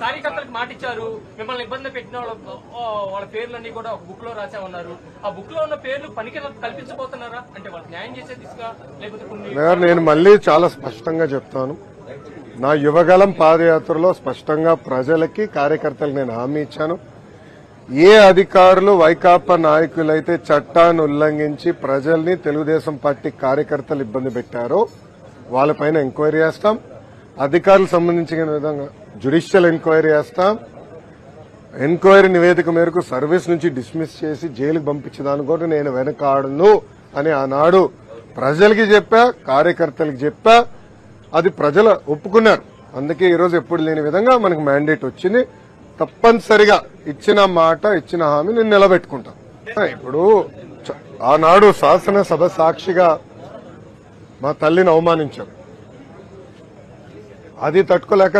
కార్యకర్తలకు మాట ఇచ్చారు, మిమ్మల్ని ఇబ్బంది పెట్టిన వాళ్ళ పేర్లన్నీ కూడా ఒక బుక్ లో రాసామన్నారు. ఆ బుక్ లో ఉన్న పేర్లు పనికి కల్పించబోతున్నారా? అంటే వాళ్ళకి న్యాయం చేసే దిశగా లేకపోతే నేను మళ్ళీ చాలా స్పష్టంగా చెప్తాను. నా యువగలం పాదయాత్రలో స్పష్టంగా ప్రజలకి కార్యకర్తలకు నేను హామీ ఇచ్చాను. ఏ అధికారులు వైకాపా నాయకులైతే చట్టాన్ని ఉల్లంఘించి ప్రజల్ని తెలుగుదేశం పార్టీ కార్యకర్తలు ఇబ్బంది పెట్టారో వాళ్ళపైన ఎంక్వైరీ చేస్తాం. అధికారులకు సంబంధించిన విధంగా జ్యుడిషియల్ ఎంక్వైరీ చేస్తాం. ఎంక్వైరీ నివేదిక మేరకు సర్వీస్ నుంచి డిస్మిస్ చేసి జైలుకు పంపించడానికి కూడా నేను వెనకాడను అని ఆనాడు ప్రజలకి చెప్పా, కార్యకర్తలకు చెప్పా. అది ప్రజలు ఒప్పుకున్నారు. అందుకే ఈరోజు ఎప్పుడు లేని విధంగా మనకు మ్యాండేట్ వచ్చింది. తప్పనిసరిగా ఇచ్చిన మాట, ఇచ్చిన హామీ నేను నిలబెట్టుకుంటాను. ఇప్పుడు ఆనాడు శాసనసభ సాక్షిగా మా తల్లిని అవమానించారు. అది తట్టుకోలేక